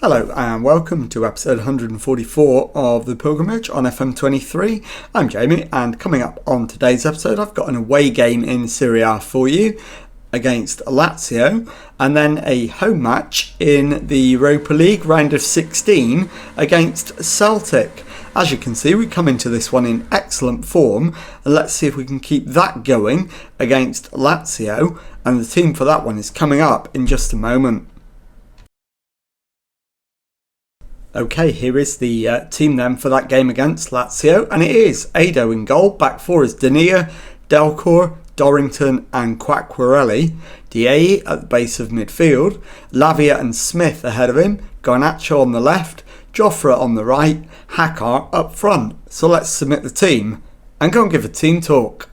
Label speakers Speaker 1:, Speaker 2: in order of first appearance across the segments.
Speaker 1: Hello and welcome to episode 144 of The Pilgrimage on FM23. I'm Jamie, and coming up on today's episode I've got an away game in Serie A for you against Lazio, and then a home match in the Europa League round of 16 against Celtic. As you can see, we come into this one in excellent form, and let's see if we can keep that going against Lazio, and the team for that one is coming up in just a moment. Okay, here is the team then for that game against Lazio, and it is Ado in goal. Back four is Dania, Delcourt, Dorrington and Quacquarelli. Diaye at the base of midfield. Lavia and Smith ahead of him. Garnacho on the left. Joffre on the right. Hakar up front. So let's submit the team and go and give a team talk.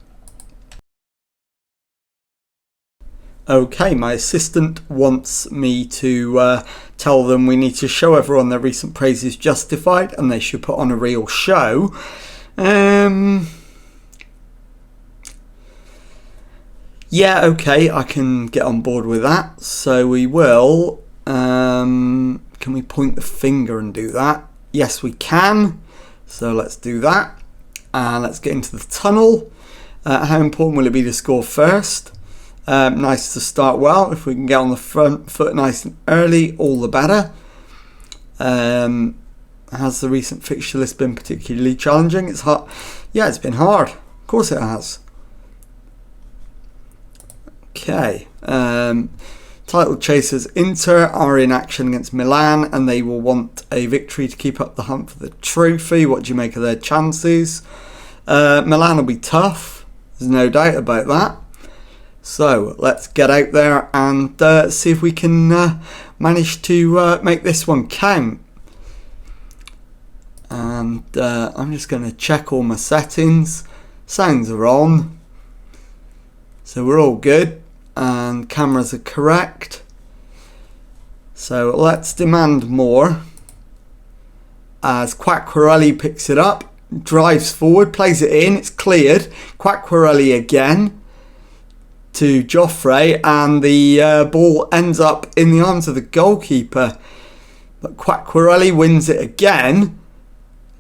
Speaker 1: Okay, my assistant wants me to tell them we need to show everyone their recent praises justified and they should put on a real show. Yeah, okay, I can get on board with that. So we will. Can we point the finger and do that? Yes, we can. So let's do that. And let's get into the tunnel. How important will it be to score first? Nice to start well. If we can get on the front foot nice and early, all the better. Has the recent fixture list been particularly challenging? It's hard. Yeah, it's been hard. Of course it has. Okay. Title chasers Inter are in action against Milan, and they will want a victory to keep up the hunt for the trophy. What do you make of their chances? Milan will be tough. There's no doubt about that. So let's get out there and see if we can manage to make this one count. And I'm just going to check all my settings. Sounds are on. So we're all good. And cameras are correct. So let's demand more. As Quacquarelli picks it up. Drives forward. Plays it in. It's cleared. Quacquarelli again. To Joffre, and the ball ends up in the arms of the goalkeeper, but Quacquarelli wins it again.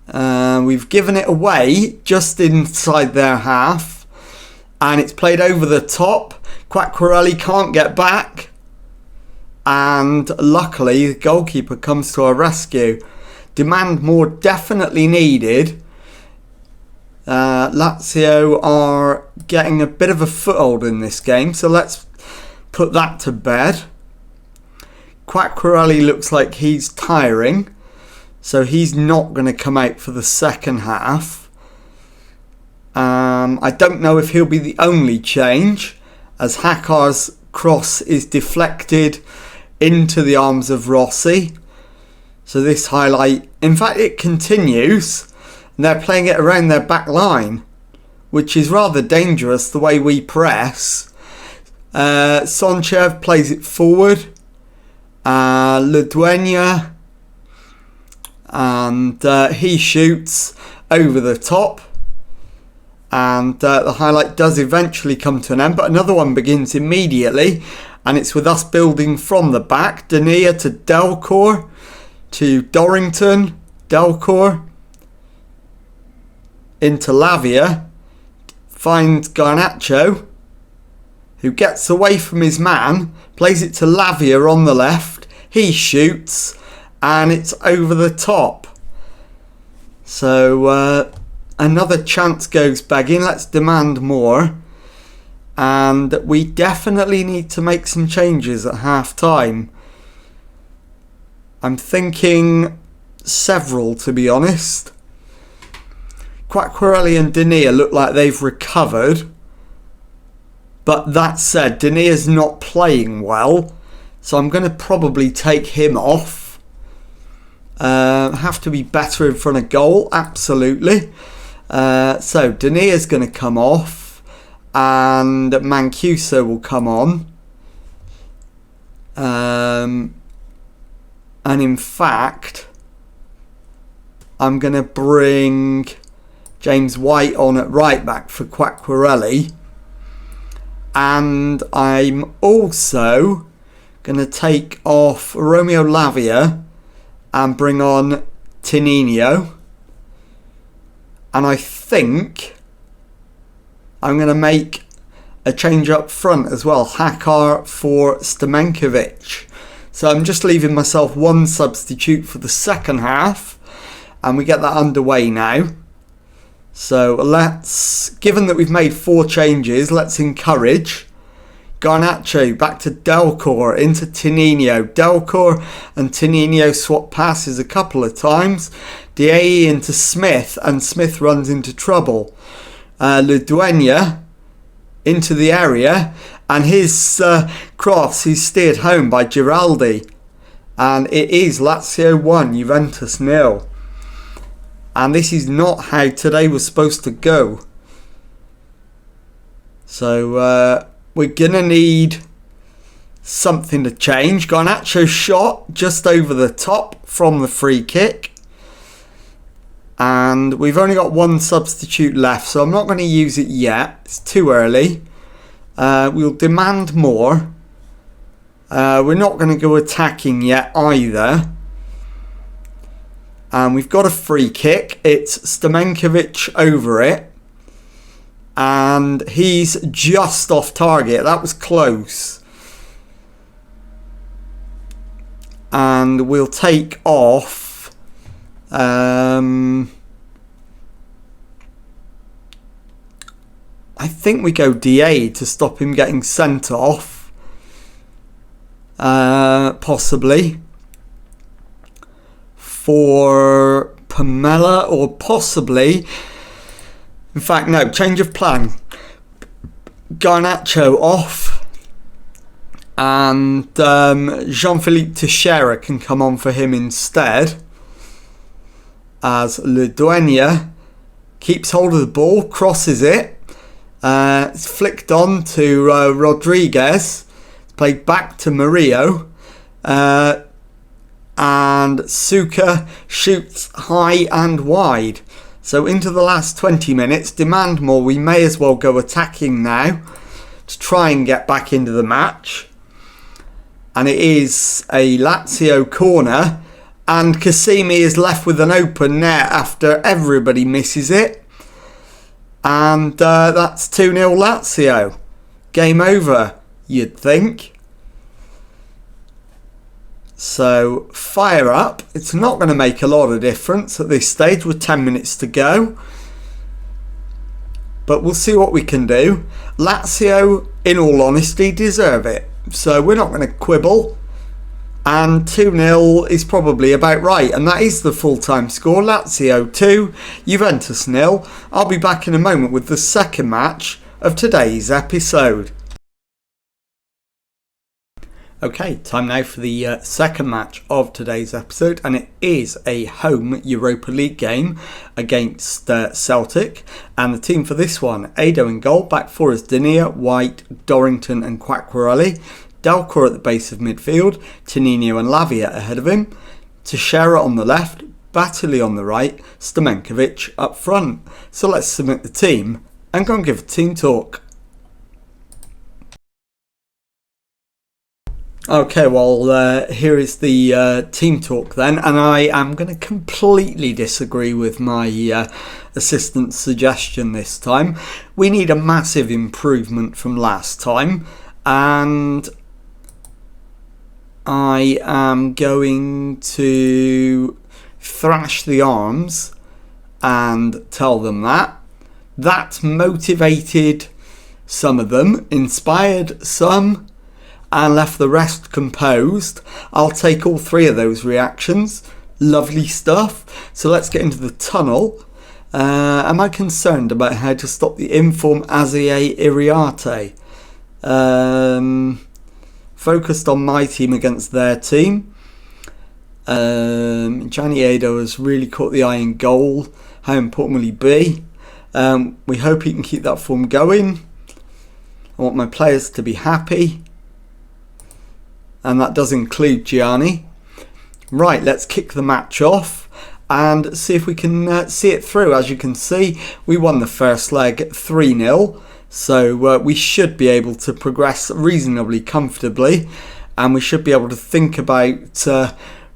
Speaker 1: We've given it away just inside their half, and it's played over the top. Quacquarelli can't get back, and luckily the goalkeeper comes to our rescue. Demand more definitely needed. Lazio are getting a bit of a foothold in this game, so let's put that to bed. Quacquarelli looks like he's tiring, so he's not going to come out for the second half. I don't know if he'll be the only change, as Hakar's cross is deflected into the arms of Rossi. So this highlight, in fact it continues. And they're playing it around their back line, which is rather dangerous the way we press. Sonchev plays it forward. Leduenia. And he shoots over the top. And the highlight does eventually come to an end, but another one begins immediately. And it's with us building from the back. Dania to Delcourt. To Dorrington. Delcourt. Into Lavia, finds Garnacho, who gets away from his man, plays it to Lavia on the left, he shoots, and it's over the top. So another chance goes begging. Let's demand more, and we definitely need to make some changes at half time. I'm thinking several, to be honest. Quacquarelli and Dania look like they've recovered. But that said, Dania's not playing well. So I'm going to probably take him off. Have to be better in front of goal. Absolutely. So Dania's going to come off. And Mancuso will come on. And in fact, I'm going to bring James White on at right back for Quacquarelli. And I'm also going to take off Romeo Lavia and bring on Tininho. And I think I'm going to make a change up front as well. Hakar for Stamenkovic. So I'm just leaving myself one substitute for the second half. And we get that underway now. So given that we've made 4 changes, let's encourage. Garnacho back to Delcor, into Tininho. Delcor and Tininho swap passes a couple of times. Diaye into Smith, and Smith runs into trouble. Le Dueña into the area, and his cross is steered home by Giraldi. And it is Lazio 1, Juventus 0. And this is not how today was supposed to go. So we're going to need something to change. Garnacho shot just over the top from the free kick. And we've only got one substitute left, so I'm not going to use it yet. It's too early. We'll demand more. We're not going to go attacking yet either. And we've got a free kick. It's Stamenkovic over it. And he's just off target. That was close. And we'll take off. I think we go DA to stop him getting sent off. Possibly. For Pamela, or possibly, in fact no, change of plan. Garnacho off, and Jean-Philippe Teixeira can come on for him instead, as Le Dueña keeps hold of the ball, crosses it, it's flicked on to Rodriguez, it's played back to Murillo, and Suka shoots high and wide. So into the last 20 minutes, demand more. We may as well go attacking now to try and get back into the match. And it is a Lazio corner, and Cassimi is left with an open net after everybody misses it. And that's 2-0 Lazio. Game over, you'd think. So fire up. It's not going to make a lot of difference at this stage with 10 minutes to go. But we'll see what we can do. Lazio, in all honesty, deserve it. So we're not going to quibble. And 2-0 is probably about right. And that is the full-time score. Lazio 2, Juventus 0. I'll be back in a moment with the second match of today's episode. Okay, time now for the second match of today's episode, and it is a home Europa League game against Celtic. And the team for this one, Ado in goal, back four is Denia, White, Dorrington and Quacquarelli. Delcor at the base of midfield, Tininho and Lavia ahead of him. Teixeira on the left, Batili on the right, Stamenkovic up front. So let's submit the team and go and give a team talk. Okay, well, here is the team talk then, and I am going to completely disagree with my assistant's suggestion this time. We need a massive improvement from last time, and I am going to thrash the arms and tell them that. That motivated some of them, inspired some, and left the rest composed. I'll take all three of those reactions. Lovely stuff. So let's get into the tunnel. Am I concerned about how to stop the inform Azie Iriarte? Focused on my team against their team. Gianni Ado has really caught the eye in goal. How important will he be? We hope he can keep that form going. I want my players to be happy. And that does include Gianni. Right, let's kick the match off and see if we can see it through. As you can see, we won the first leg 3-0. So we should be able to progress reasonably comfortably. And we should be able to think about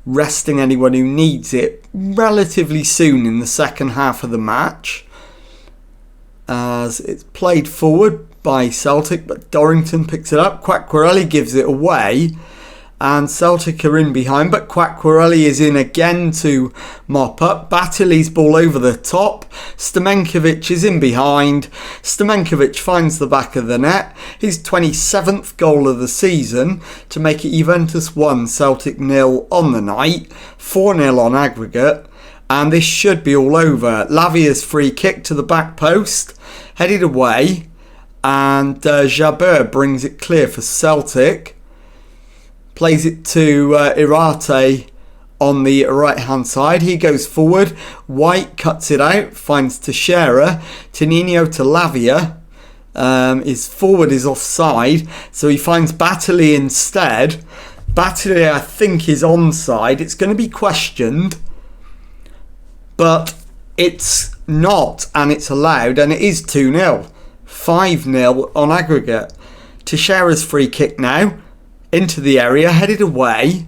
Speaker 1: resting anyone who needs it relatively soon in the second half of the match, as it's played forward by Celtic, but Dorrington picks it up. Quacquarelli gives it away, and Celtic are in behind, but Quacquarelli is in again to mop up. Batelli's ball over the top. Stamenkovic is in behind. Stamenkovic finds the back of the net. His 27th goal of the season to make it Juventus 1, Celtic 0 on the night. 4-0 on aggregate. And this should be all over. Lavia's free kick to the back post, headed away, and Jabeur brings it clear for Celtic. Plays it to Irate on the right hand side. He goes forward. White cuts it out, finds Teixeira. Tinino to Lavia. His forward is offside, so he finds Batelli instead. Batelli, I think, is onside. It's going to be questioned, but it's not, and it's allowed, and it is 2-0. 5-0 on aggregate. Teixeira's free kick now. Into the area, headed away.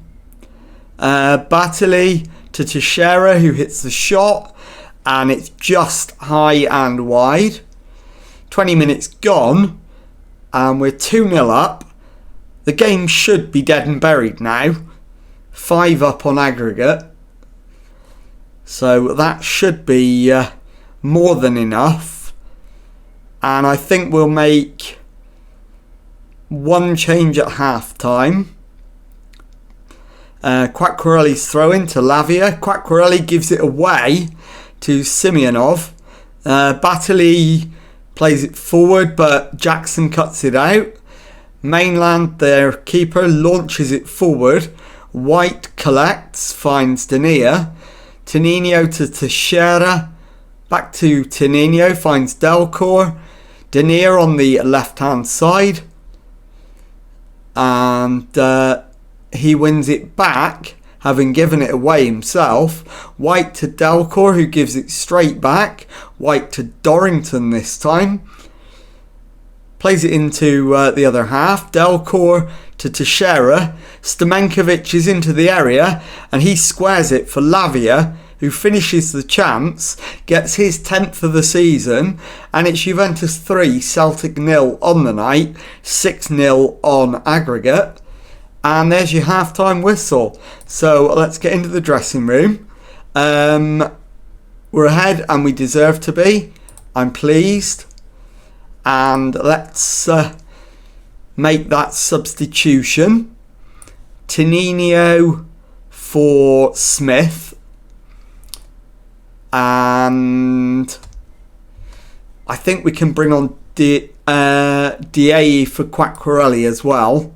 Speaker 1: Batelli to Teixeira, who hits the shot, and it's just high and wide. 20 minutes gone, and we're 2-0 up. The game should be dead and buried now. 5 up on aggregate. So that should be more than enough. And I think we'll make one change at half time. Quacquarelli's throw in to Lavia. Quacquarelli gives it away to Simeonov. Batelli plays it forward, but Jackson cuts it out. Mainland, their keeper, launches it forward. White collects, finds Denia. Tinino to Teixeira. Back to Tinino, finds Delcor. Denia on the left hand side. And he wins it back, having given it away himself. White to Delcor, who gives it straight back. White to Dorrington this time. Plays it into the other half. Delcor to Teixeira. Stamenkovic is into the area, and he squares it for Lavia, who finishes the chance, gets his 10th of the season, and it's Juventus 3, Celtic 0 on the night, 6-0 on aggregate. And there's your half-time whistle. So let's get into the dressing room. We're ahead, and we deserve to be. I'm pleased. And let's make that substitution. Tinino for Smith. And I think we can bring on Diaye for Quacquarelli as well.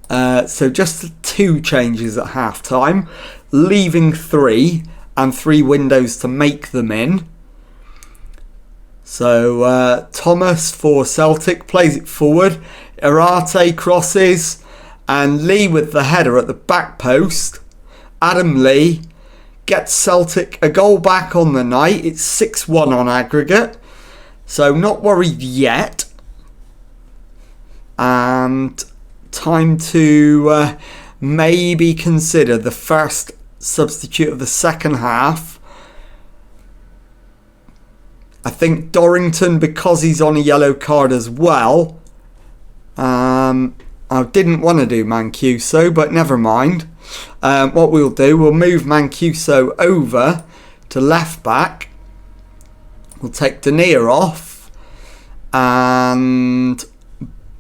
Speaker 1: So just the 2 changes at half time, leaving 3 and 3 windows to make them in. So Thomas for Celtic plays it forward. Irate crosses, and Lee with the header at the back post. Adam Lee gets Celtic a goal back on the night. It's 6-1 on aggregate. So not worried yet. And time to maybe consider the first substitute of the second half. I think Dorrington, because he's on a yellow card as well. I didn't want to do Mancuso, but never mind. What we'll do, we'll move Mancuso over to left back. We'll take Denia off and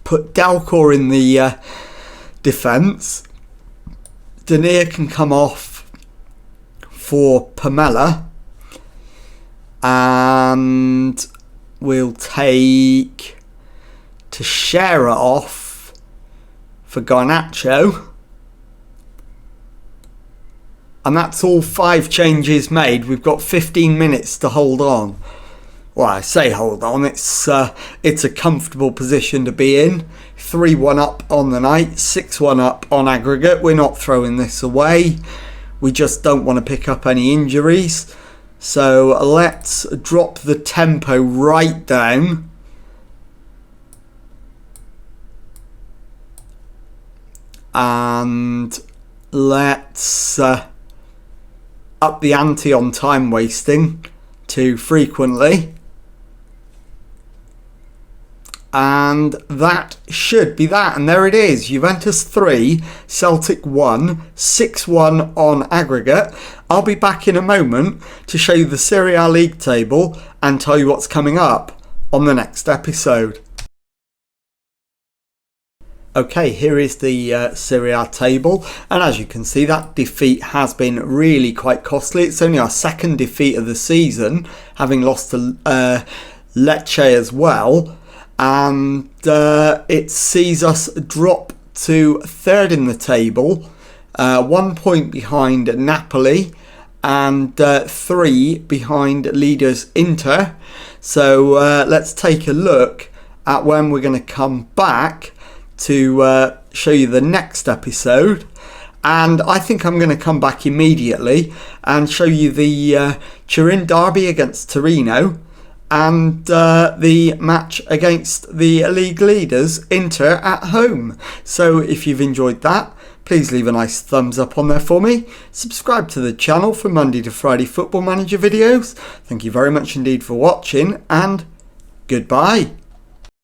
Speaker 1: put Delcor in the defence. Denia can come off for Pamela, and we'll take Teixeira off for Garnacho. And that's all 5 changes made. We've got 15 minutes to hold on. Well, I say hold on. It's a comfortable position to be in. 3-1 up on the night, 6-1 up on aggregate. We're not throwing this away. We just don't want to pick up any injuries. So let's drop the tempo right down. And let's up the ante on time wasting too frequently. And that should be that. And there it is. Juventus 3, Celtic 1, 6-1 on aggregate. I'll be back in a moment to show you the Serie A league table and tell you what's coming up on the next episode. Okay, here is the Serie A table, and as you can see, that defeat has been really quite costly. It's only our second defeat of the season, having lost to Lecce as well, and it sees us drop to third in the table, 1 point behind Napoli and 3 behind leaders Inter. So let's take a look at when we're going to come back to show you the next episode, and I think I'm going to come back immediately and show you the Turin derby against Torino and the match against the league leaders Inter at home. So if you've enjoyed that, please leave a nice thumbs up on there for me. Subscribe to the channel for Monday to Friday Football Manager videos. Thank you very much indeed for watching, and goodbye.